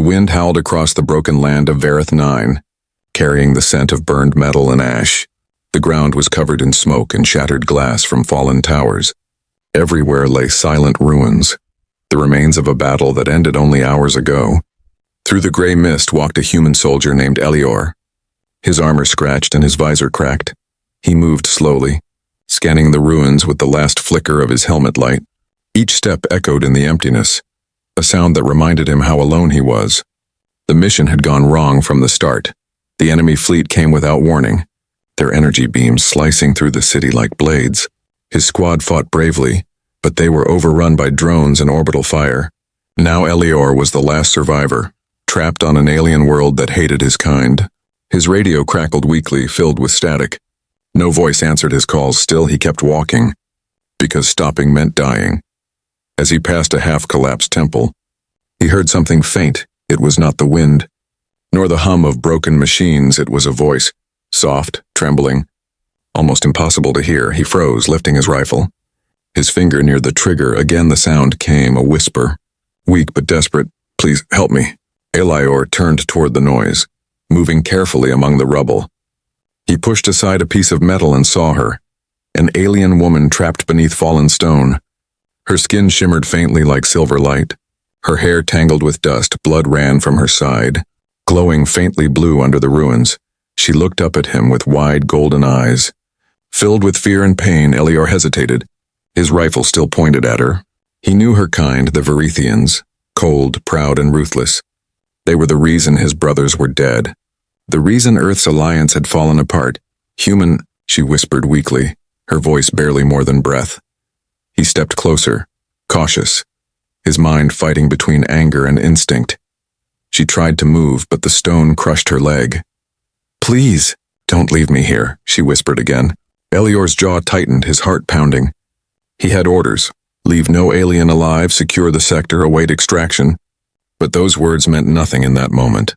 The wind howled across the broken land of Vareth 9, carrying the scent of burned metal and ash. The ground was covered in smoke and shattered glass from fallen towers. Everywhere lay silent ruins, the remains of a battle that ended only hours ago. Through the gray mist walked a human soldier named Elior. His armor scratched and his visor cracked. He moved slowly, scanning the ruins with the last flicker of his helmet light. Each step echoed in the emptiness, a sound that reminded him how alone he was. The mission had gone wrong from the start. The enemy fleet came without warning, their energy beams slicing through the city like blades. His squad fought bravely, but they were overrun by drones and orbital fire. Now Elior was the last survivor, trapped on an alien world that hated his kind. His radio crackled weakly, filled with static. No voice answered his calls. Still, he kept walking, because stopping meant dying. As he passed a half-collapsed temple, he heard something faint. It was not the wind, nor the hum of broken machines. It was a voice, soft, trembling, almost impossible to hear. He froze, lifting his rifle. His finger near the trigger. Again the sound came, a whisper, weak but desperate. "Please, help me." Elior turned toward the noise, moving carefully among the rubble. He pushed aside a piece of metal and saw her, an alien woman trapped beneath fallen stone. Her skin shimmered faintly like silver light. Her hair tangled with dust, blood ran from her side, glowing faintly blue under the ruins. She looked up at him with wide golden eyes. Filled with fear and pain, Elior hesitated, his rifle still pointed at her. He knew her kind, the Varethians, cold, proud, and ruthless. They were the reason his brothers were dead, the reason Earth's alliance had fallen apart. "Human," she whispered weakly, her voice barely more than breath. He stepped closer, cautious, his mind fighting between anger and instinct. She tried to move, but the stone crushed her leg. "Please, don't leave me here," she whispered again. Elior's jaw tightened, his heart pounding. He had orders: leave no alien alive, secure the sector, await extraction. But those words meant nothing in that moment.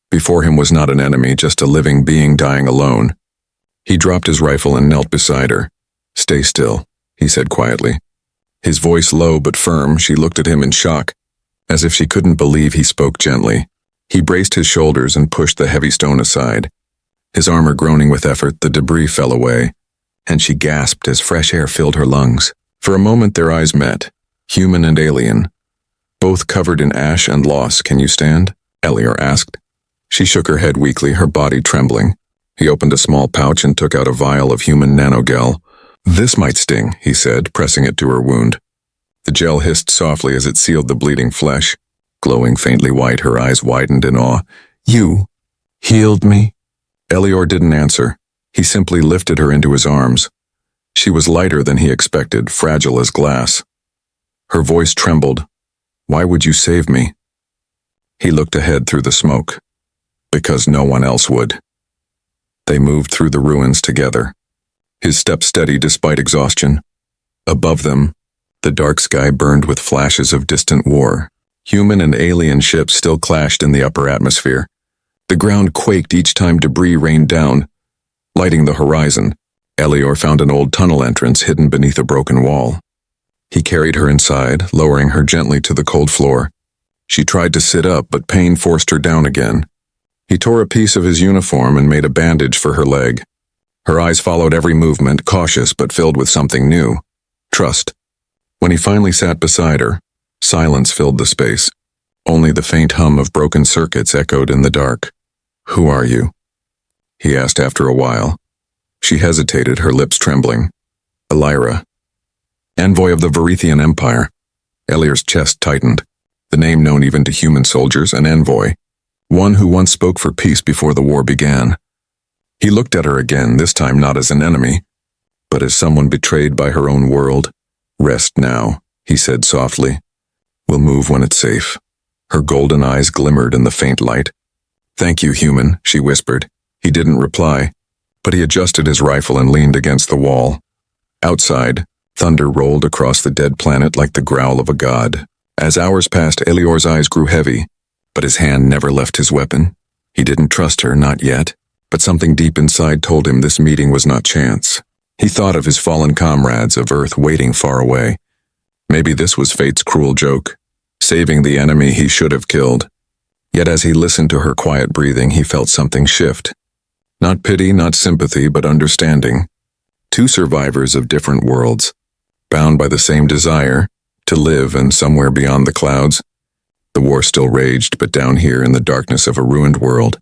Before him was not an enemy, just a living being dying alone. He dropped his rifle and knelt beside her. "Stay still," he said quietly. His voice low but firm. She looked at him in shock, as if she couldn't believe he spoke gently. He braced his shoulders and pushed the heavy stone aside. His armor groaning with effort, the debris fell away, and she gasped as fresh air filled her lungs. For a moment their eyes met, human and alien, both covered in ash and loss. "Can you stand?" Elior asked. She shook her head weakly, her body trembling. He opened a small pouch and took out a vial of human nanogel. "This might sting," he said, pressing it to her wound. The gel hissed softly as it sealed the bleeding flesh. Glowing faintly white, her eyes widened in awe. "You healed me?" Elior didn't answer. He simply lifted her into his arms. She was lighter than he expected, fragile as glass. Her voice trembled. "Why would you save me?" He looked ahead through the smoke. "Because no one else would." They moved through the ruins together, his step steady despite exhaustion. Above them, the dark sky burned with flashes of distant war. Human and alien ships still clashed in the upper atmosphere. The ground quaked each time debris rained down, lighting the horizon. Elior found an old tunnel entrance hidden beneath a broken wall. He carried her inside, lowering her gently to the cold floor. She tried to sit up, but pain forced her down again. He tore a piece of his uniform and made a bandage for her leg. Her eyes followed every movement, cautious but filled with something new. Trust. When he finally sat beside her, silence filled the space. Only the faint hum of broken circuits echoed in the dark. "Who are you?" he asked after a while. She hesitated, her lips trembling. "Elira, envoy of the Varethian Empire." Elior's chest tightened. The name known even to human soldiers, an envoy. One who once spoke for peace before the war began. He looked at her again, this time not as an enemy, but as someone betrayed by her own world. "Rest now," he said softly. "We'll move when it's safe." Her golden eyes glimmered in the faint light. "Thank you, human," she whispered. He didn't reply, but he adjusted his rifle and leaned against the wall. Outside, thunder rolled across the dead planet like the growl of a god. As hours passed, Elior's eyes grew heavy, but his hand never left his weapon. He didn't trust her, not yet, but something deep inside told him this meeting was not chance. He thought of his fallen comrades of Earth waiting far away. Maybe this was fate's cruel joke, saving the enemy he should have killed. Yet as he listened to her quiet breathing, he felt something shift. Not pity, not sympathy, but understanding. Two survivors of different worlds, bound by the same desire to live and somewhere beyond the clouds. The war still raged, but down here in the darkness of a ruined world,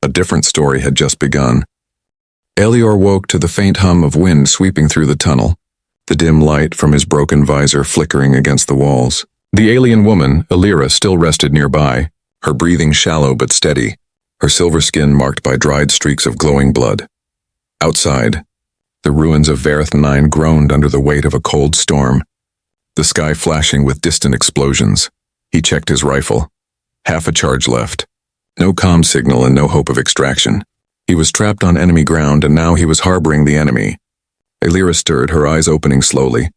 a different story had just begun. Elior woke to the faint hum of wind sweeping through the tunnel, the dim light from his broken visor flickering against the walls. The alien woman, Elira, still rested nearby, her breathing shallow but steady, her silver skin marked by dried streaks of glowing blood. Outside, the ruins of Verith 9 groaned under the weight of a cold storm, the sky flashing with distant explosions. He checked his rifle. Half a charge left. No comm signal and no hope of extraction. He was trapped on enemy ground, and now he was harboring the enemy. Elira stirred, her eyes opening slowly.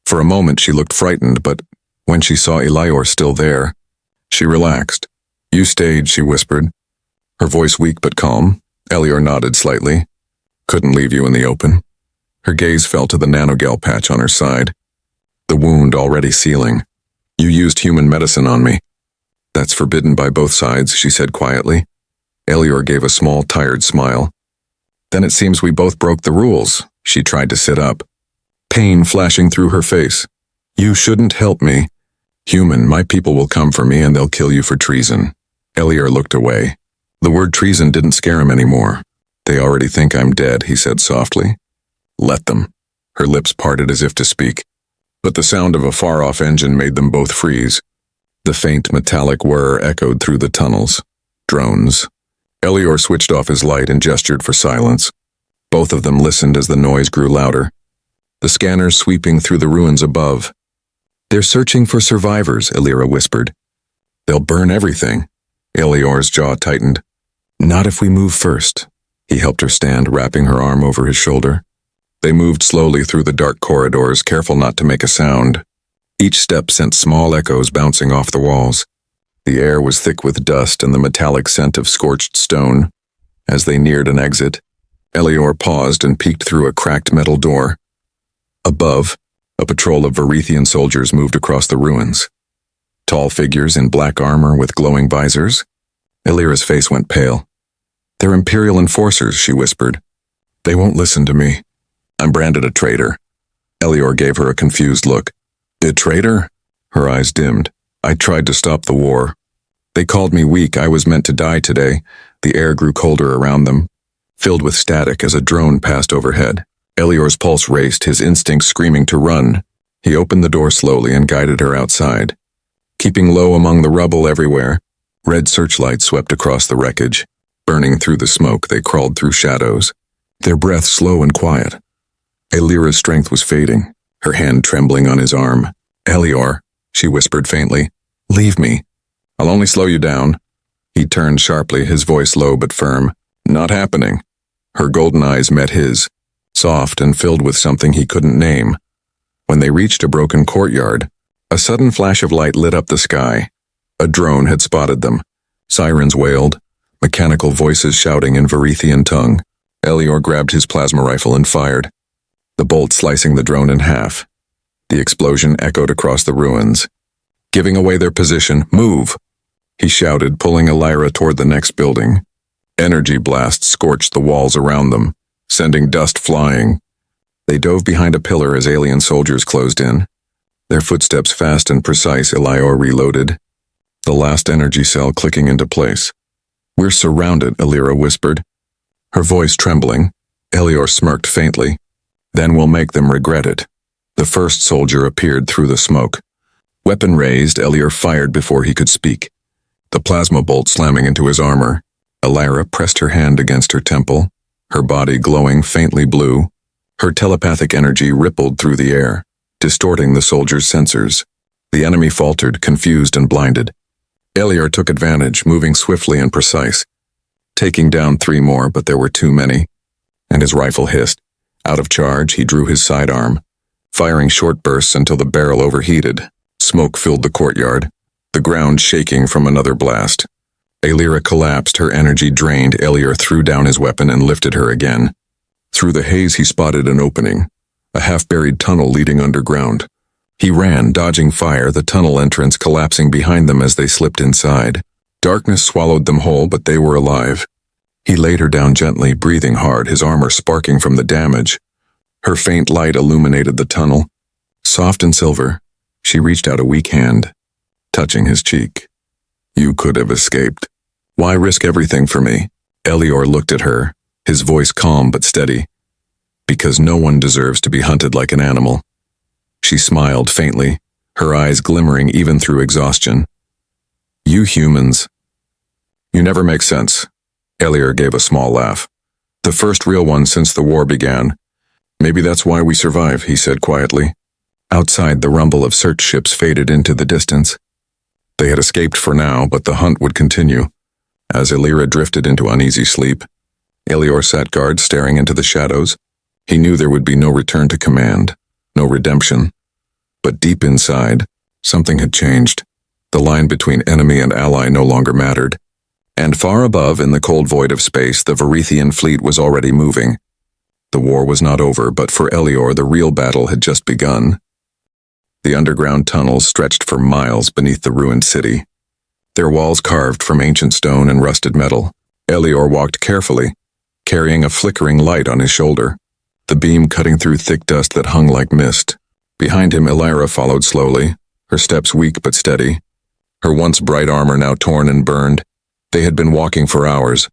For a moment she looked frightened, but when she saw Elior still there, she relaxed. "You stayed," she whispered, her voice weak but calm. Elior nodded slightly. "Couldn't leave you in the open." Her gaze fell to the nanogel patch on her side, the wound already sealing. "You used human medicine on me." "That's forbidden by both sides," she said quietly. Elior gave a small, tired smile. "Then it seems we both broke the rules." She tried to sit up, pain flashing through her face. "You shouldn't help me. Human, my people will come for me and they'll kill you for treason." Elior looked away. The word treason didn't scare him anymore. "They already think I'm dead," he said softly. "Let them." Her lips parted as if to speak, but the sound of a far-off engine made them both freeze. The faint metallic whir echoed through the tunnels. Drones. Elior switched off his light and gestured for silence. Both of them listened as the noise grew louder, the scanners sweeping through the ruins above. "They're searching for survivors," Elira whispered. "They'll burn everything." Elior's jaw tightened. "Not if we move first." He helped her stand, wrapping her arm over his shoulder. They moved slowly through the dark corridors, careful not to make a sound. Each step sent small echoes bouncing off the walls. The air was thick with dust and the metallic scent of scorched stone. As they neared an exit, Elior paused and peeked through a cracked metal door. Above, a patrol of Verithian soldiers moved across the ruins. Tall figures in black armor with glowing visors. Elira's face went pale. "They're Imperial enforcers," she whispered. "They won't listen to me. I'm branded a traitor." Elior gave her a confused look. "A traitor?" Her eyes dimmed. "I tried to stop the war. They called me weak. I was meant to die today." The air grew colder around them, filled with static as a drone passed overhead. Elior's pulse raced, his instincts screaming to run. He opened the door slowly and guided her outside. Keeping low among the rubble everywhere, red searchlights swept across the wreckage. Burning through the smoke, they crawled through shadows, their breath slow and quiet. Elira's strength was fading, her hand trembling on his arm. "Elior," she whispered faintly, "leave me. I'll only slow you down." He turned sharply, his voice low but firm. "Not happening." Her golden eyes met his, soft and filled with something he couldn't name. When they reached a broken courtyard, a sudden flash of light lit up the sky. A drone had spotted them. Sirens wailed, mechanical voices shouting in Verithian tongue. Elior grabbed his plasma rifle and fired, the bolt slicing the drone in half. The explosion echoed across the ruins, giving away their position. "Move!" he shouted, pulling Elira toward the next building. Energy blasts scorched the walls around them, sending dust flying. They dove behind a pillar as alien soldiers closed in, their footsteps fast and precise. Elior reloaded, the last energy cell clicking into place. "We're surrounded," Elira whispered, her voice trembling. Elior smirked faintly. "Then we'll make them regret it." The first soldier appeared through the smoke. Weapon raised, Elior fired before he could speak, the plasma bolt slamming into his armor. Elira pressed her hand against her temple, her body glowing faintly blue. Her telepathic energy rippled through the air, distorting the soldier's sensors. The enemy faltered, confused and blinded. Elior took advantage, moving swiftly and precise, taking down 3 more, but there were too many, and his rifle hissed. Out of charge, he drew his sidearm, firing short bursts until the barrel overheated. Smoke filled the courtyard, the ground shaking from another blast. Elira collapsed, her energy drained. Elior threw down his weapon and lifted her again. Through the haze he spotted an opening, a half-buried tunnel leading underground. He ran, dodging fire, the tunnel entrance collapsing behind them as they slipped inside. Darkness swallowed them whole, but they were alive. He laid her down gently, breathing hard, his armor sparking from the damage. Her faint light illuminated the tunnel. Soft and silver, she reached out a weak hand, touching his cheek. You could have escaped. Why risk everything for me? Elior looked at her, his voice calm but steady. Because no one deserves to be hunted like an animal. She smiled faintly, her eyes glimmering even through exhaustion. You humans. You never make sense. Elior gave a small laugh. The first real one since the war began. Maybe that's why we survive, he said quietly. Outside, the rumble of search ships faded into the distance. They had escaped for now, but the hunt would continue. As Elira drifted into uneasy sleep, Elior sat guard, staring into the shadows. He knew there would be no return to command, no redemption. But deep inside, something had changed. The line between enemy and ally no longer mattered. And far above, in the cold void of space, the Varethian fleet was already moving. The war was not over, but for Elior, the real battle had just begun. The underground tunnels stretched for miles beneath the ruined city, their walls carved from ancient stone and rusted metal. Elior walked carefully, carrying a flickering light on his shoulder, the beam cutting through thick dust that hung like mist. Behind him, Elira followed slowly, her steps weak but steady, her once bright armor now torn and burned. They had been walking for hours,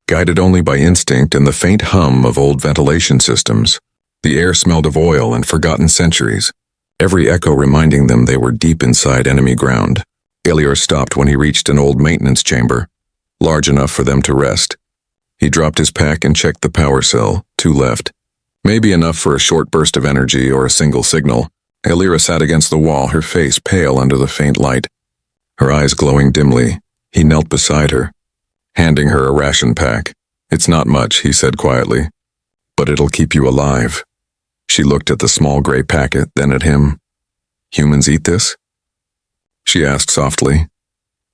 guided only by instinct and the faint hum of old ventilation systems. The air smelled of oil and forgotten centuries, every echo reminding them they were deep inside enemy ground. Elior stopped when he reached an old maintenance chamber, large enough for them to rest. He dropped his pack and checked the power cell, 2 left. Maybe enough for a short burst of energy or a single signal. Elira sat against the wall, her face pale under the faint light, her eyes glowing dimly. He knelt beside her, handing her a ration pack. It's not much, he said quietly, but it'll keep you alive. She looked at the small gray packet, then at him. Humans eat this? She asked softly.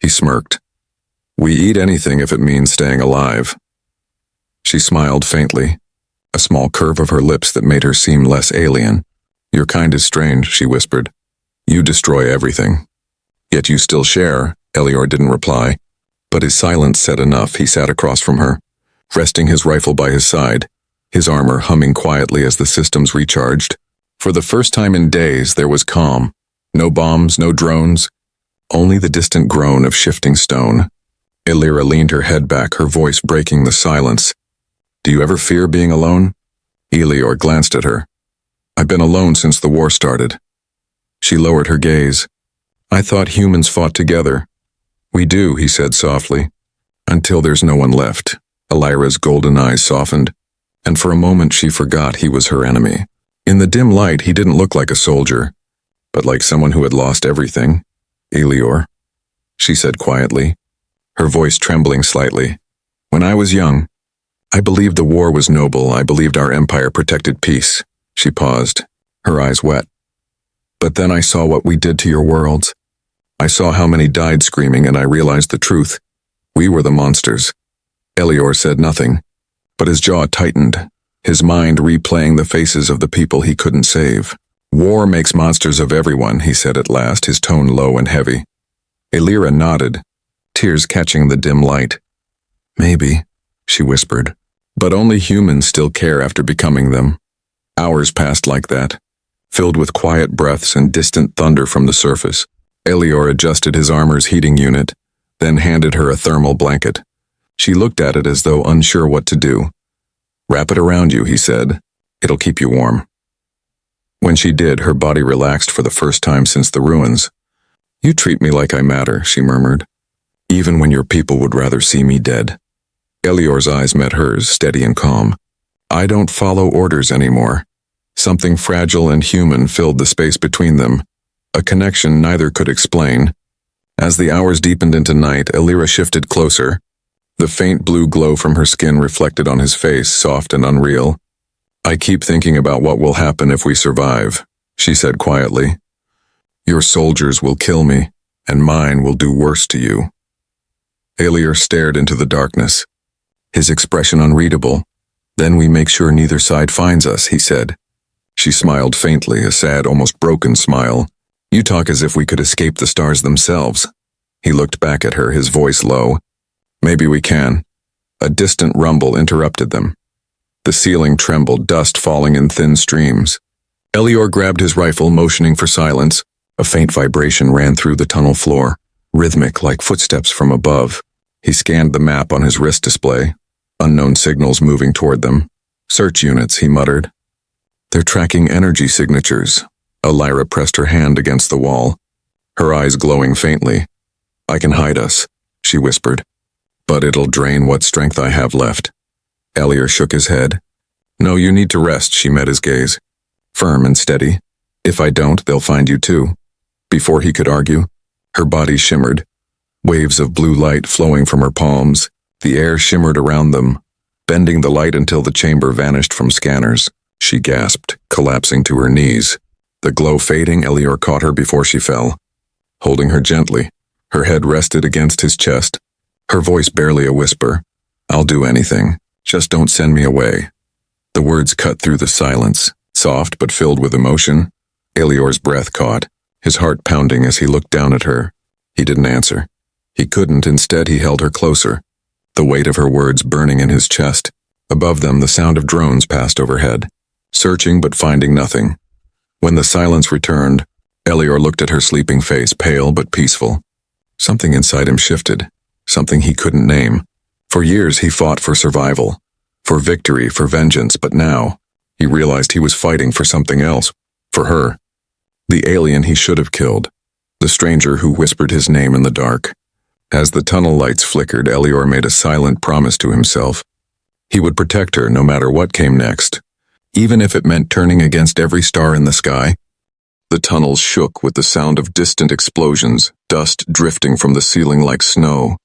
He smirked. We eat anything if it means staying alive. She smiled faintly, a small curve of her lips that made her seem less alien. Your kind is strange, she whispered. You destroy everything. Yet you still share. Elior didn't reply, but his silence said enough. He sat across from her, resting his rifle by his side, his armor humming quietly as the systems recharged. For the first time in days, there was calm. No bombs, no drones, only the distant groan of shifting stone. Elira leaned her head back, her voice breaking the silence. Do you ever fear being alone? Elior glanced at her. I've been alone since the war started. She lowered her gaze. I thought humans fought together. We do, he said softly, until there's no one left. Elira's golden eyes softened, and for a moment she forgot he was her enemy. In the dim light, he didn't look like a soldier, but like someone who had lost everything. Elior, she said quietly, her voice trembling slightly. When I was young, I believed the war was noble. I believed our empire protected peace. She paused, her eyes wet. But then I saw what we did to your worlds. I saw how many died screaming, and I realized the truth. We were the monsters. Elior said nothing, but his jaw tightened, his mind replaying the faces of the people he couldn't save. War makes monsters of everyone, he said at last, his tone low and heavy. Elira nodded, tears catching the dim light. Maybe, she whispered, but only humans still care after becoming them. Hours passed like that, filled with quiet breaths and distant thunder from the surface. Elior adjusted his armor's heating unit, then handed her a thermal blanket. She looked at it as though unsure what to do. Wrap it around you, he said. It'll keep you warm. When she did, her body relaxed for the first time since the ruins. You treat me like I matter, she murmured, even when your people would rather see me dead. Elior's eyes met hers, steady and calm. I don't follow orders anymore. Something fragile and human filled the space between them, a connection neither could explain. As the hours deepened into night, Elira shifted closer. The faint blue glow from her skin reflected on his face, soft and unreal. I keep thinking about what will happen if we survive, she said quietly. Your soldiers will kill me, and mine will do worse to you. Elior stared into the darkness, his expression unreadable. Then we make sure neither side finds us, he said. She smiled faintly, a sad, almost broken smile. You talk as if we could escape the stars themselves. He looked back at her, his voice low. Maybe we can. A distant rumble interrupted them. The ceiling trembled, dust falling in thin streams. Elior grabbed his rifle, motioning for silence. A faint vibration ran through the tunnel floor, rhythmic like footsteps from above. He scanned the map on his wrist display. Unknown signals moving toward them. Search units, he muttered. They're tracking energy signatures. Elira pressed her hand against the wall, her eyes glowing faintly. I can hide us, she whispered. But it'll drain what strength I have left. Elior shook his head. No, you need to rest, she met his gaze. Firm and steady. If I don't, they'll find you too. Before he could argue, her body shimmered. Waves of blue light flowing from her palms. The air shimmered around them, bending the light until the chamber vanished from scanners. She gasped, collapsing to her knees. The glow fading, Elior caught her before she fell. Holding her gently, her head rested against his chest. Her voice barely a whisper. I'll do anything. Just don't send me away. The words cut through the silence, soft but filled with emotion. Elior's breath caught, his heart pounding as he looked down at her. He didn't answer. He couldn't, instead he held her closer, the weight of her words burning in his chest. Above them, the sound of drones passed overhead, searching but finding nothing. When the silence returned, Elior looked at her sleeping face, pale but peaceful. Something inside him shifted, something he couldn't name. For years he fought for survival, for victory, for vengeance, but now he realized he was fighting for something else, for her. The alien he should have killed, the stranger who whispered his name in the dark. As the tunnel lights flickered, Elior made a silent promise to himself. He would protect her no matter what came next, even if it meant turning against every star in the sky. The tunnels shook with the sound of distant explosions, dust drifting from the ceiling like snow.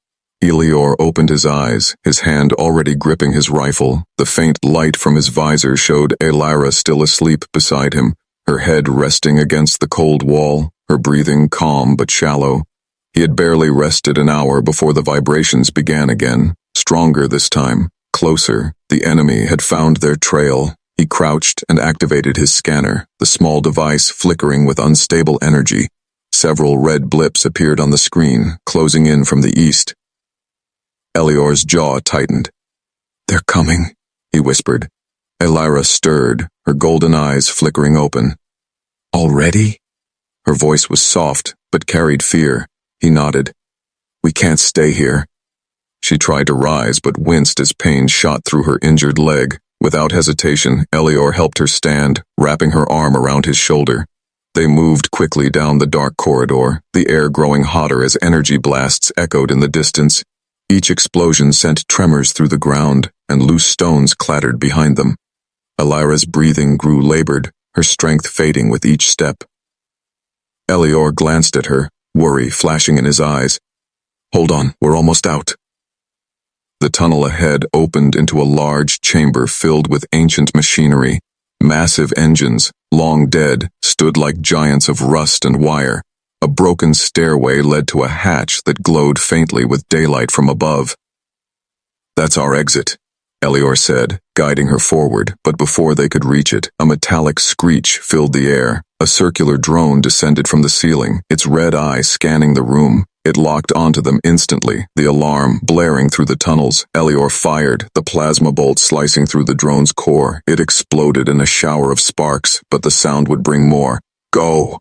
Elior opened his eyes, his hand already gripping his rifle. The faint light from his visor showed Elira still asleep beside him, her head resting against the cold wall, her breathing calm but shallow. He had barely rested an hour before the vibrations began again, stronger this time, closer. The enemy had found their trail. He crouched and activated his scanner, the small device flickering with unstable energy. Several red blips appeared on the screen, closing in from the east. Elior's jaw tightened. They're coming, he whispered. Elira stirred, her golden eyes flickering open. Already? Her voice was soft, but carried fear. He nodded. We can't stay here. She tried to rise, but winced as pain shot through her injured leg. Without hesitation, Elior helped her stand, wrapping her arm around his shoulder. They moved quickly down the dark corridor, the air growing hotter as energy blasts echoed in the distance. Each explosion sent tremors through the ground, and loose stones clattered behind them. Elira's breathing grew labored, her strength fading with each step. Elior glanced at her, worry flashing in his eyes. Hold on, we're almost out. The tunnel ahead opened into a large chamber filled with ancient machinery. Massive engines, long dead, stood like giants of rust and wire. A broken stairway led to a hatch that glowed faintly with daylight from above. That's our exit, Elior said, guiding her forward, but before they could reach it, a metallic screech filled the air. A circular drone descended from the ceiling, its red eye scanning the room. It locked onto them instantly, the alarm blaring through the tunnels. Elior fired, the plasma bolt slicing through the drone's core. It exploded in a shower of sparks, but the sound would bring more. Go!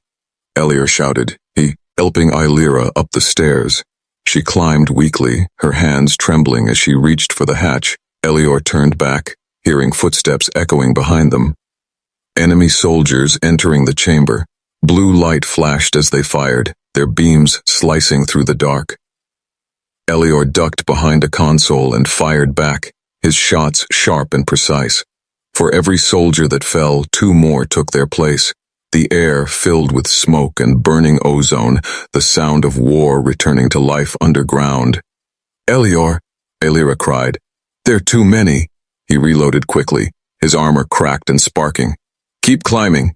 Elior shouted, he helping Elira up the stairs. She climbed weakly, her hands trembling as she reached for the hatch. Elior turned back, hearing footsteps echoing behind them. Enemy soldiers entering the chamber. Blue light flashed as they fired, their beams slicing through the dark. Elior ducked behind a console and fired back, his shots sharp and precise. For every soldier that fell, 2 more took their place. The air filled with smoke and burning ozone, the sound of war returning to life underground. Elior, Elira cried. There are too many. He reloaded quickly, his armor cracked and sparking. Keep climbing.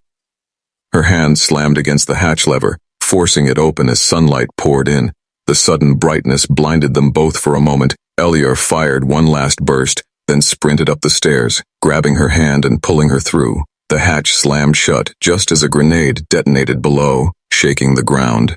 Her hand slammed against the hatch lever, forcing it open as sunlight poured in. The sudden brightness blinded them both for a moment. Elior fired one last burst, then sprinted up the stairs, grabbing her hand and pulling her through. The hatch slammed shut just as a grenade detonated below, shaking the ground.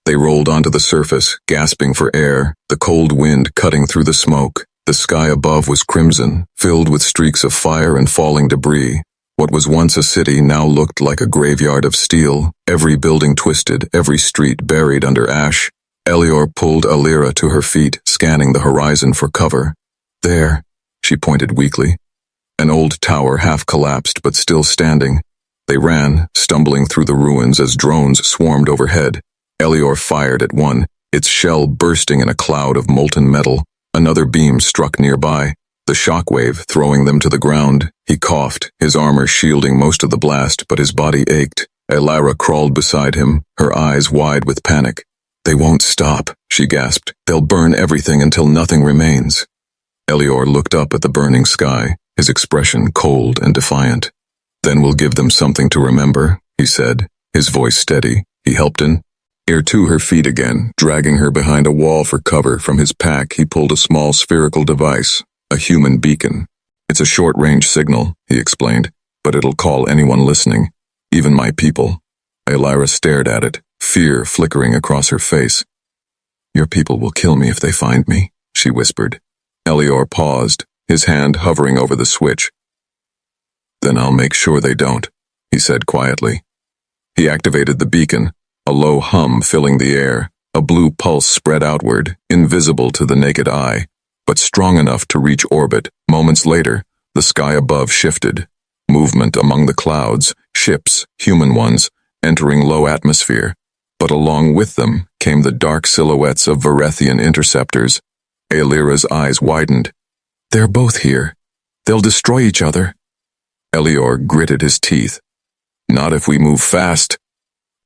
They rolled onto the surface, gasping for air, the cold wind cutting through the smoke. The sky above was crimson, filled with streaks of fire and falling debris. What was once a city now looked like a graveyard of steel, every building twisted, every street buried under ash. Elior pulled Alira to her feet, scanning the horizon for cover. There, she pointed weakly. An old tower half collapsed but still standing. They ran, stumbling through the ruins as drones swarmed overhead. Elior fired at one, its shell bursting in a cloud of molten metal. Another beam struck nearby, the shockwave throwing them to the ground. He coughed, his armor shielding most of the blast, but his body ached. Alira crawled beside him, her eyes wide with panic. They won't stop, she gasped. They'll burn everything until nothing remains. Elior looked up at the burning sky, his expression cold and defiant. Then we'll give them something to remember, he said, his voice steady. He helped her to her feet again, dragging her behind a wall for cover. From his pack, he pulled a small spherical device, a human beacon. It's a short-range signal, he explained, but it'll call anyone listening, even my people. Alira stared at it, fear flickering across her face. Your people will kill me if they find me, she whispered. Elior paused, his hand hovering over the switch. Then I'll make sure they don't, he said quietly. He activated the beacon, a low hum filling the air, a blue pulse spread outward, invisible to the naked eye, but strong enough to reach orbit. Moments later, the sky above shifted. Movement among the clouds, ships, human ones, entering low atmosphere. But along with them came the dark silhouettes of Varethian interceptors. Alira's eyes widened. They're both here. They'll destroy each other. Elior gritted his teeth. Not if we move fast.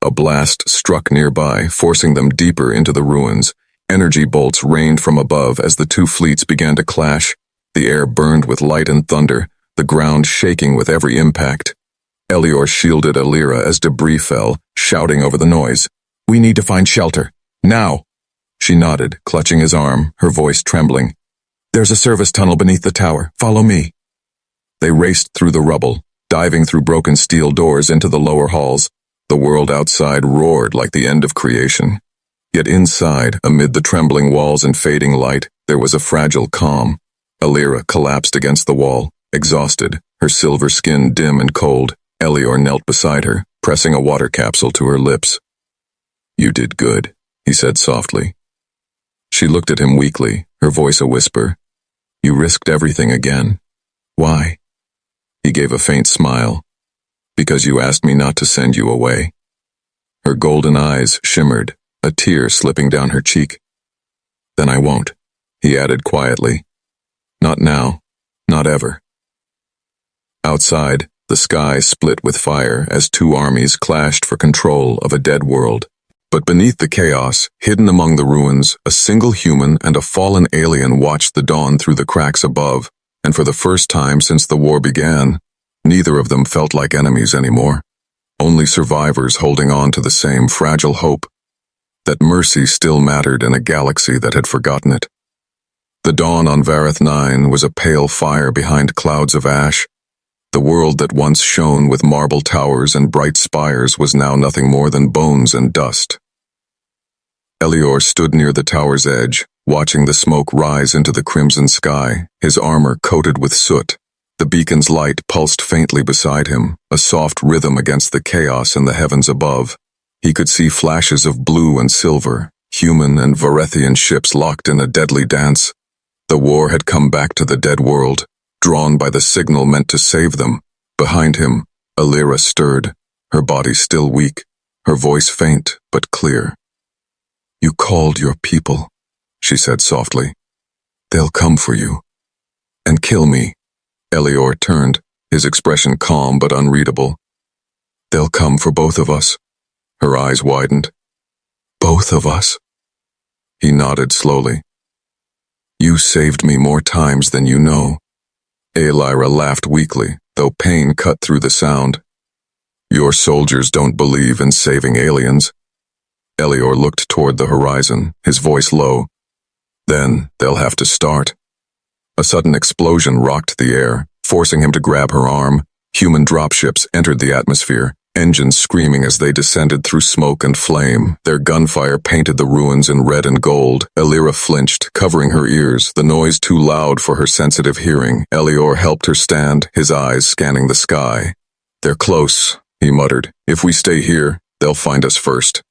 A blast struck nearby, forcing them deeper into the ruins. Energy bolts rained from above as the two fleets began to clash. The air burned with light and thunder, the ground shaking with every impact. Elior shielded Alira as debris fell, shouting over the noise. We need to find shelter. Now! She nodded, clutching his arm, her voice trembling. There's a service tunnel beneath the tower. Follow me. They raced through the rubble, diving through broken steel doors into the lower halls. The world outside roared like the end of creation. Yet inside, amid the trembling walls and fading light, there was a fragile calm. Alira collapsed against the wall, exhausted, her silver skin dim and cold. Elior knelt beside her, pressing a water capsule to her lips. You did good, he said softly. She looked at him weakly, her voice a whisper. You risked everything again. Why? He gave a faint smile. Because you asked me not to send you away. Her golden eyes shimmered, a tear slipping down her cheek. Then I won't, he added quietly. Not now, not ever. Outside, the sky split with fire as two armies clashed for control of a dead world. But beneath the chaos, hidden among the ruins, a single human and a fallen alien watched the dawn through the cracks above, and for the first time since the war began, neither of them felt like enemies anymore, only survivors holding on to the same fragile hope that mercy still mattered in a galaxy that had forgotten it. The dawn on Vareth 9 was a pale fire behind clouds of ash. The world that once shone with marble towers and bright spires was now nothing more than bones and dust. Elior stood near the tower's edge, watching the smoke rise into the crimson sky, his armor coated with soot. The beacon's light pulsed faintly beside him, a soft rhythm against the chaos in the heavens above. He could see flashes of blue and silver, human and Varethian ships locked in a deadly dance. The war had come back to the dead world, drawn by the signal meant to save them. Behind him, Alira stirred, her body still weak, her voice faint but clear. You called your people, she said softly. They'll come for you. And kill me. Elior turned, his expression calm but unreadable. They'll come for both of us. Her eyes widened. Both of us? He nodded slowly. You saved me more times than you know. Alira laughed weakly, though pain cut through the sound. Your soldiers don't believe in saving aliens. Elior looked toward the horizon, his voice low. Then they'll have to start. A sudden explosion rocked the air, forcing him to grab her arm. Human dropships entered the atmosphere, engines screaming as they descended through smoke and flame. Their gunfire painted the ruins in red and gold. Elira flinched, covering her ears, the noise too loud for her sensitive hearing. Elior helped her stand, his eyes scanning the sky. "They're close," he muttered. "If we stay here, they'll find us first."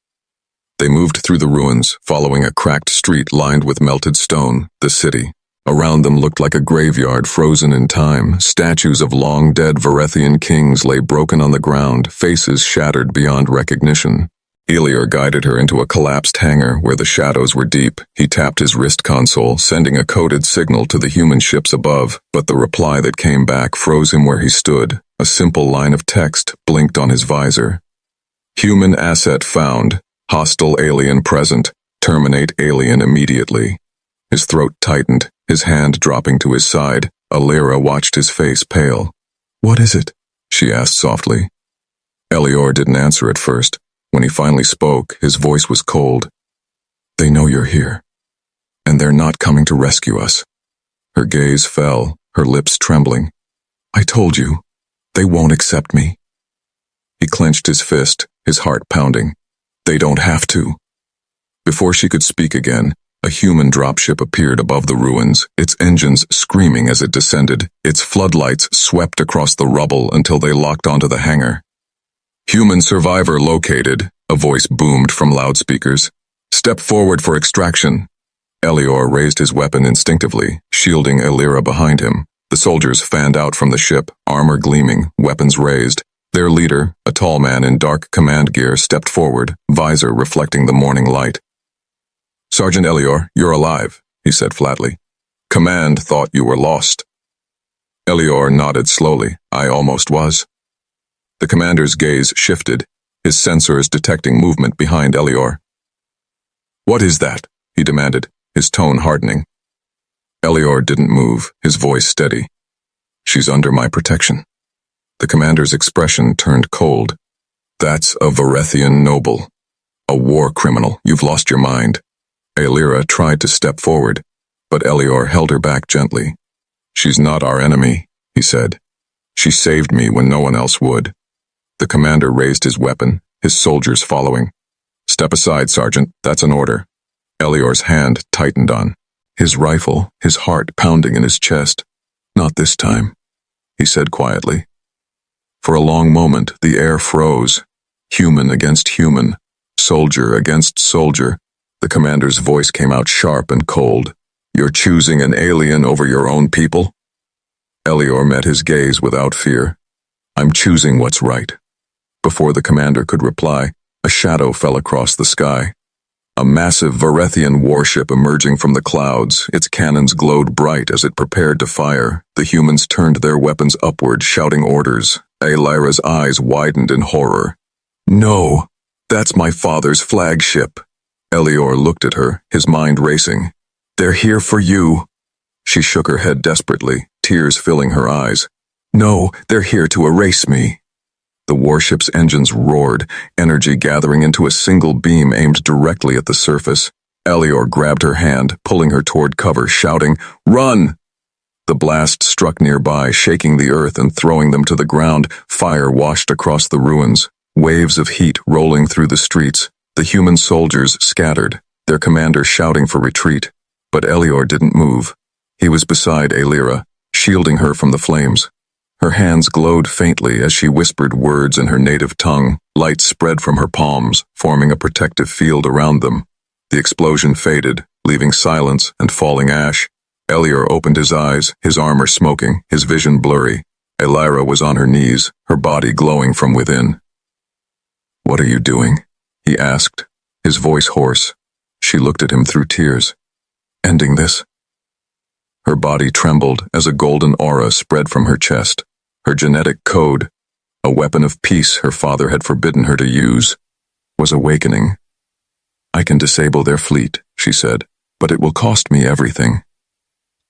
They moved through the ruins, following a cracked street lined with melted stone, the city. Around them looked like a graveyard frozen in time. Statues of long-dead Varethian kings lay broken on the ground, faces shattered beyond recognition. Elior guided her into a collapsed hangar where the shadows were deep. He tapped his wrist console, sending a coded signal to the human ships above, but the reply that came back froze him where he stood. A simple line of text blinked on his visor. "Human asset found. Hostile alien present. Terminate alien immediately." His throat tightened, his hand dropping to his side. Elira watched his face pale. "What is it?" she asked softly. Elior didn't answer at first. When he finally spoke, his voice was cold. "They know you're here, and they're not coming to rescue us." Her gaze fell, her lips trembling. "I told you, they won't accept me." He clenched his fist, his heart pounding. "They don't have to." Before she could speak again, a human dropship appeared above the ruins, its engines screaming as it descended. Its floodlights swept across the rubble until they locked onto the hangar. "Human survivor located," a voice boomed from loudspeakers. "Step forward for extraction." Elior raised his weapon instinctively, shielding Elira behind him. The soldiers fanned out from the ship, armor gleaming, weapons raised. Their leader, a tall man in dark command gear, stepped forward, visor reflecting the morning light. "Sergeant Elior, you're alive," he said flatly. "Command thought you were lost." Elior nodded slowly. "I almost was." The commander's gaze shifted, his sensors detecting movement behind Elior. "What is that?" he demanded, his tone hardening. Elior didn't move, his voice steady. "She's under my protection." The commander's expression turned cold. "That's a Varethian noble. A war criminal. You've lost your mind." Elira tried to step forward, but Elior held her back gently. "She's not our enemy," he said. "She saved me when no one else would." The commander raised his weapon, his soldiers following. "Step aside, Sergeant. That's an order." Elior's hand tightened on his rifle, his heart pounding in his chest. "Not this time," he said quietly. For a long moment, the air froze. Human against human, soldier against soldier. The commander's voice came out sharp and cold. "You're choosing an alien over your own people?" Elior met his gaze without fear. "I'm choosing what's right." Before the commander could reply, a shadow fell across the sky. A massive Varethian warship emerging from the clouds, its cannons glowed bright as it prepared to fire. The humans turned their weapons upward, shouting orders. Elira's eyes widened in horror. "No, that's my father's flagship." Elior looked at her, his mind racing. "They're here for you." She shook her head desperately, tears filling her eyes. "No, they're here to erase me." The warship's engines roared, energy gathering into a single beam aimed directly at the surface. Elior grabbed her hand, pulling her toward cover, shouting, "Run!" The blast struck nearby, shaking the earth and throwing them to the ground. Fire washed across the ruins, waves of heat rolling through the streets. The human soldiers scattered, their commander shouting for retreat. But Elior didn't move. He was beside Elira, shielding her from the flames. Her hands glowed faintly as she whispered words in her native tongue. Light spread from her palms, forming a protective field around them. The explosion faded, leaving silence and falling ash. Elior opened his eyes, his armor smoking, his vision blurry. Elira was on her knees, her body glowing from within. "What are you doing?" he asked, his voice hoarse. She looked at him through tears. "Ending this?" Her body trembled as a golden aura spread from her chest. Her genetic code, a weapon of peace her father had forbidden her to use, was awakening. "I can disable their fleet," she said, "but it will cost me everything."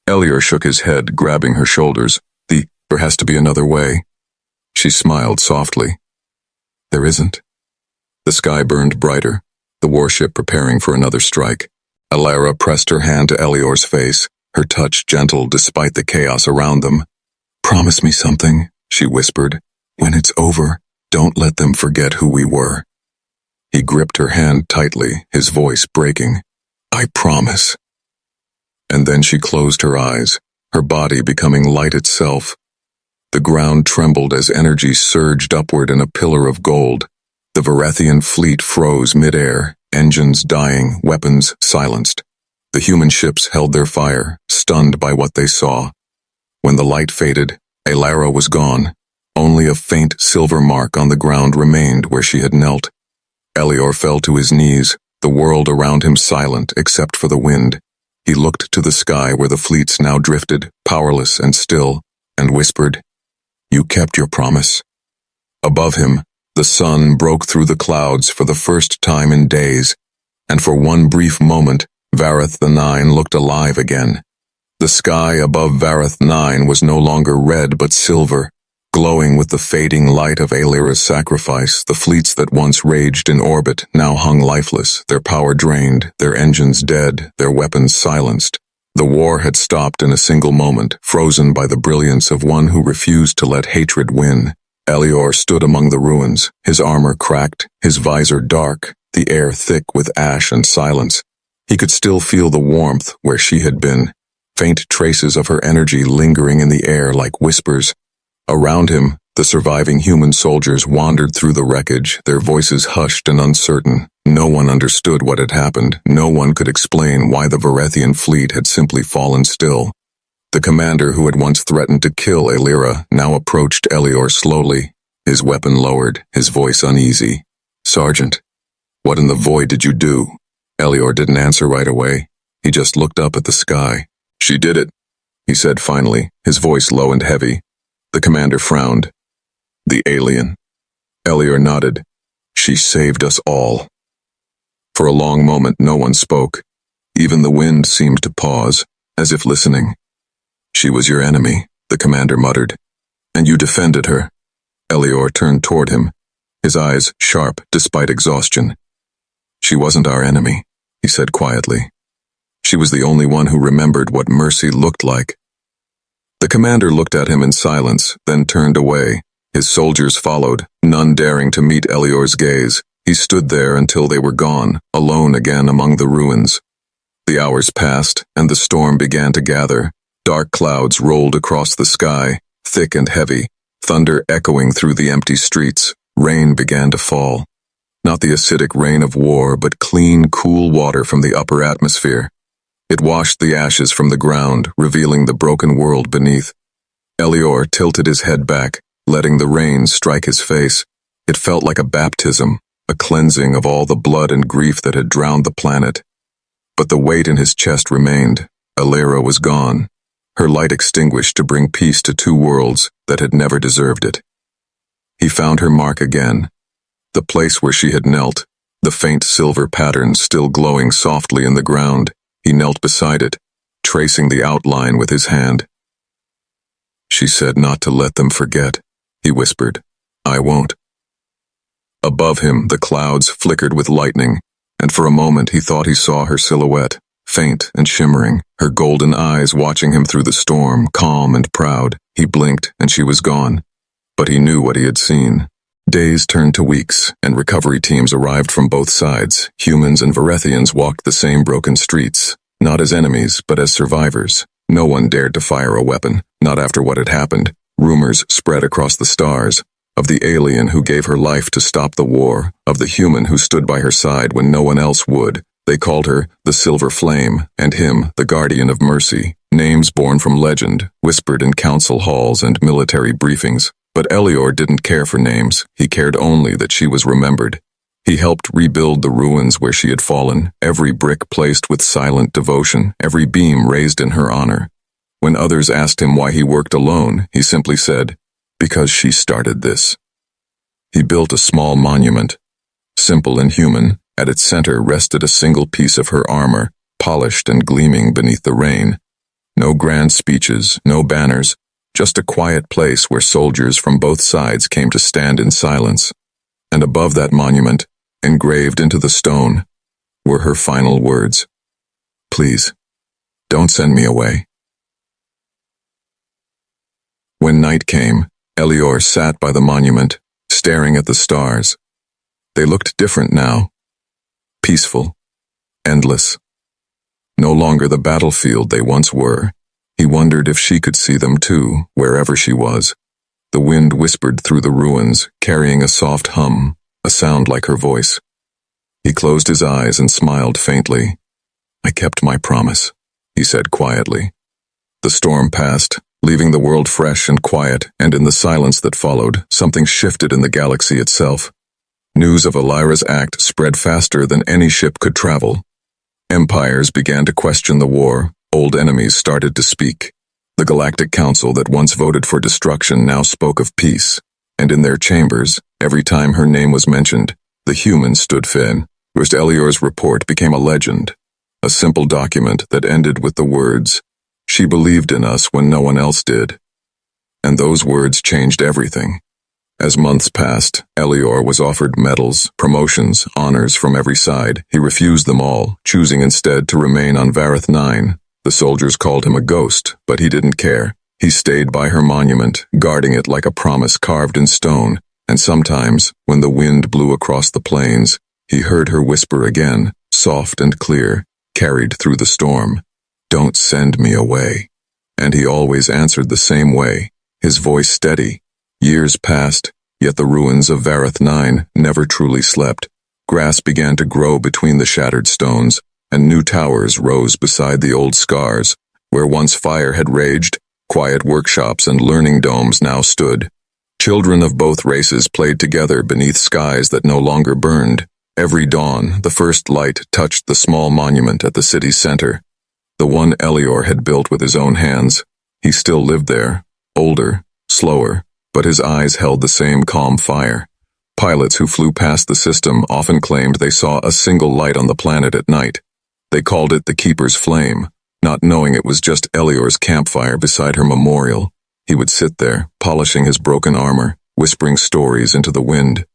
Elior shook his head, grabbing her shoulders. There has to be another way." She smiled softly. "There isn't." The sky burned brighter, the warship preparing for another strike. Elira pressed her hand to Elior's face, her touch gentle despite the chaos around them. "Promise me something," she whispered. "When it's over, Don't let them forget who we were. He gripped her hand tightly, his voice breaking. I promise. And then she closed her eyes, her body becoming light itself. The ground trembled as energy surged upward in a pillar of gold. The Varethian fleet froze midair, engines dying, weapons silenced. The human ships held their fire, stunned by what they saw. When the light faded, Elara was gone. Only a faint silver mark on the ground remained where she had knelt. Elior fell to his knees, the world around him silent except for the wind. He looked to the sky where the fleets now drifted, powerless and still, and whispered, You kept your promise. Above him, the sun broke through the clouds for the first time in days, and for one brief moment, Vareth the Nine looked alive again. The sky above Vareth 9 was no longer red but silver, glowing with the fading light of Elira's sacrifice. The fleets that once raged in orbit now hung lifeless, their power drained, their engines dead, their weapons silenced. The war had stopped in a single moment, frozen by the brilliance of one who refused to let hatred win. Elior stood among the ruins, his armor cracked, his visor dark, the air thick with ash and silence. He could still feel the warmth where she had been, faint traces of her energy lingering in the air like whispers. Around him, the surviving human soldiers wandered through the wreckage, their voices hushed and uncertain. No one understood what had happened. No one could explain why the Varethian fleet had simply fallen still. The commander who had once threatened to kill Elira now approached Elior slowly, his weapon lowered, his voice uneasy. Sergeant, what in the void did you do? Elior didn't answer right away. He just looked up at the sky. She did it, he said finally, his voice low and heavy. The commander frowned. The alien. Elior nodded. She saved us all. For a long moment no one spoke. Even the wind seemed to pause, as if listening. She was your enemy, the commander muttered. And you defended her. Elior turned toward him, his eyes sharp despite exhaustion. She wasn't our enemy, he said quietly. She was the only one who remembered what mercy looked like. The commander looked at him in silence, then turned away. His soldiers followed, none daring to meet Elior's gaze. He stood there until they were gone, alone again among the ruins. The hours passed, and the storm began to gather. Dark clouds rolled across the sky, thick and heavy, thunder echoing through the empty streets. Rain began to fall. Not the acidic rain of war, but clean, cool water from the upper atmosphere. It washed the ashes from the ground, revealing the broken world beneath. Elior tilted his head back, letting the rain strike his face. It felt like a baptism, a cleansing of all the blood and grief that had drowned the planet. But the weight in his chest remained. Elira was gone, her light extinguished to bring peace to two worlds that had never deserved it. He found her mark again, the place where she had knelt, the faint silver pattern still glowing softly in the ground. He knelt beside it, tracing the outline with his hand. She said not to let them forget, he whispered. I won't. Above him, the clouds flickered with lightning, and for a moment he thought he saw her silhouette, faint and shimmering, her golden eyes watching him through the storm, calm and proud. He blinked, and she was gone. But he knew what he had seen. Days turned to weeks, and recovery teams arrived from both sides. Humans and Varethians walked the same broken streets, not as enemies, but as survivors. No one dared to fire a weapon, not after what had happened. Rumors spread across the stars, of the alien who gave her life to stop the war, of the human who stood by her side when no one else would. They called her the Silver Flame, and him the Guardian of Mercy, names born from legend, whispered in council halls and military briefings. But Elior didn't care for names, he cared only that she was remembered. He helped rebuild the ruins where she had fallen, every brick placed with silent devotion, every beam raised in her honor. When others asked him why he worked alone, he simply said, because she started this. He built a small monument. Simple and human, at its center rested a single piece of her armor, polished and gleaming beneath the rain. No grand speeches, no banners, just a quiet place where soldiers from both sides came to stand in silence. And above that monument, engraved into the stone, were her final words. Please, don't send me away. When night came, Elior sat by the monument, staring at the stars. They looked different now. Peaceful. Endless. No longer the battlefield they once were. He wondered if she could see them too, wherever she was. The wind whispered through the ruins, carrying a soft hum, a sound like her voice. He closed his eyes and smiled faintly. "I kept my promise," he said quietly. The storm passed, leaving the world fresh and quiet, and in the silence that followed, something shifted in the galaxy itself. News of Elira's act spread faster than any ship could travel. Empires began to question the war, old enemies started to speak. The Galactic Council that once voted for destruction now spoke of peace, and in their chambers, every time her name was mentioned, the humans stood firm. Elior's report became a legend, a simple document that ended with the words, "She believed in us when no one else did." And those words changed everything. As months passed, Elior was offered medals, promotions, honors from every side. He refused them all, choosing instead to remain on Vareth 9. The soldiers called him a ghost, but he didn't care. He stayed by her monument, guarding it like a promise carved in stone, and sometimes, when the wind blew across the plains, he heard her whisper again, soft and clear, carried through the storm, "Don't send me away." And he always answered the same way, his voice steady. Years passed, yet the ruins of Vareth 9 never truly slept. Grass began to grow between the shattered stones, and new towers rose beside the old scars. Where once fire had raged, quiet workshops and learning domes now stood. Children of both races played together beneath skies that no longer burned. Every dawn, the first light touched the small monument at the city's center. The one Elior had built with his own hands. He still lived there, older, slower, but his eyes held the same calm fire. Pilots who flew past the system often claimed they saw a single light on the planet at night. They called it the Keeper's Flame, not knowing it was just Elior's campfire beside her memorial. He would sit there, polishing his broken armor, whispering stories into the wind.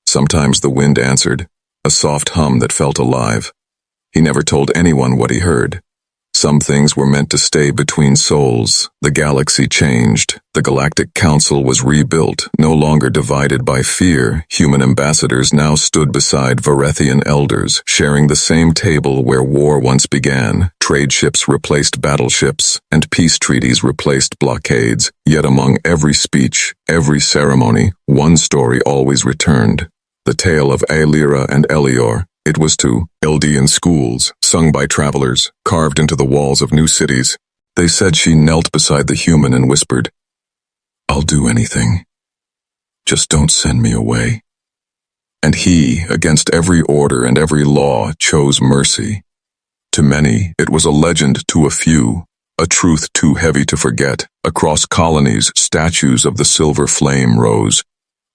Sometimes the wind answered, a soft hum that felt alive. He never told anyone what he heard. Some things were meant to stay between souls. The galaxy changed. The Galactic Council was rebuilt, no longer divided by fear. Human ambassadors now stood beside Varethian elders, sharing the same table where war once began. Trade ships replaced battleships, and peace treaties replaced blockades. Yet among every speech, every ceremony, one story always returned. The tale of Elira and Elior. It was to Eldian schools, sung by travelers, carved into the walls of new cities. They said she knelt beside the human and whispered, "I'll do anything. Just don't send me away." And he, against every order and every law, chose mercy. To many, it was a legend. To a few, a truth too heavy to forget. Across colonies, statues of the silver flame rose.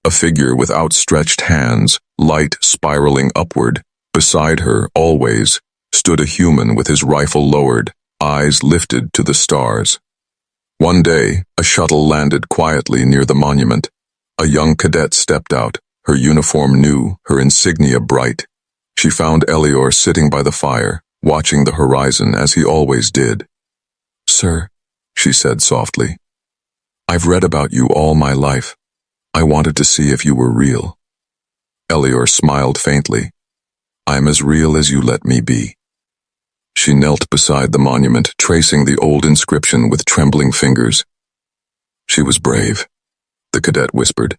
A figure with outstretched hands, light spiraling upward. Beside her, always, stood a human with his rifle lowered, eyes lifted to the stars. One day, a shuttle landed quietly near the monument. A young cadet stepped out, her uniform new, her insignia bright. She found Elior sitting by the fire, watching the horizon as he always did. "Sir," she said softly, "I've read about you all my life. I wanted to see if you were real." Elior smiled faintly. "I'm as real as you let me be." She knelt beside the monument, tracing the old inscription with trembling fingers. "She was brave," the cadet whispered.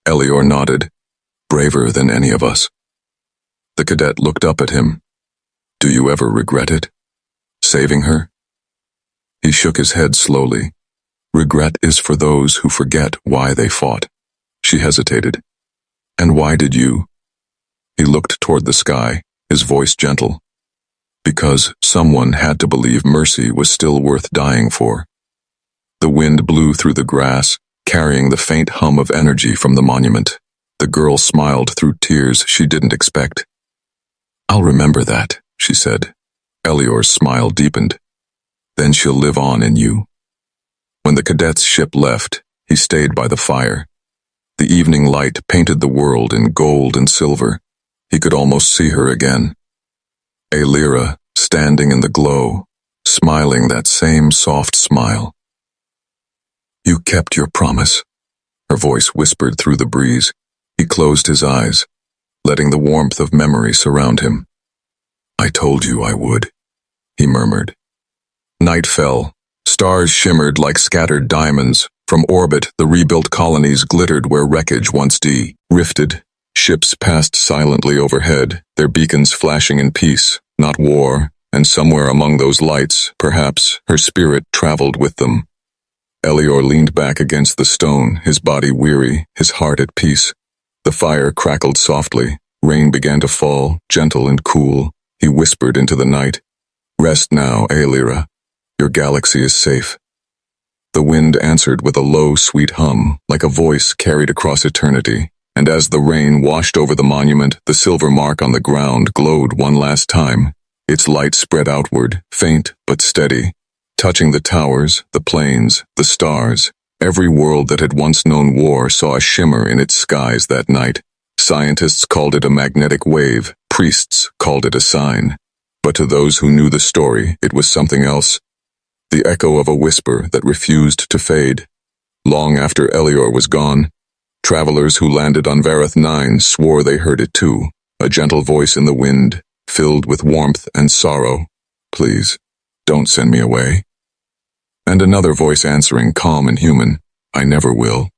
Elior nodded. "Braver than any of us." The cadet looked up at him. "Do you ever regret it? Saving her?" He shook his head slowly. "Regret is for those who forget why they fought." She hesitated. "And why did you?" He looked toward the sky, his voice gentle. "Because someone had to believe mercy was still worth dying for." The wind blew through the grass, carrying the faint hum of energy from the monument. The girl smiled through tears she didn't expect. "I'll remember that," she said. Elior's smile deepened. "Then she'll live on in you." When the cadet's ship left, he stayed by the fire. The evening light painted the world in gold and silver. He could almost see her again. Elira, standing in the glow, smiling that same soft smile. "You kept your promise," her voice whispered through the breeze. He closed his eyes, letting the warmth of memory surround him. "I told you I would," he murmured. Night fell. Stars shimmered like scattered diamonds. From orbit, the rebuilt colonies glittered where wreckage once rifted. Ships passed silently overhead, their beacons flashing in peace, not war, and somewhere among those lights, perhaps, her spirit traveled with them. Elior leaned back against the stone, his body weary, his heart at peace. The fire crackled softly. Rain began to fall, gentle and cool. He whispered into the night, "Rest now, Aelira. Your galaxy is safe." The wind answered with a low, sweet hum, like a voice carried across eternity, and as the rain washed over the monument, the silver mark on the ground glowed one last time. Its light spread outward, faint but steady, touching the towers, the plains, the stars. Every world that had once known war saw a shimmer in its skies that night. Scientists called it a magnetic wave, priests called it a sign. But to those who knew the story, it was something else. The echo of a whisper that refused to fade. Long after Elior was gone, travelers who landed on Vareth 9 swore they heard it too, a gentle voice in the wind, filled with warmth and sorrow. "Please, don't send me away." And another voice answering, calm and human, "I never will."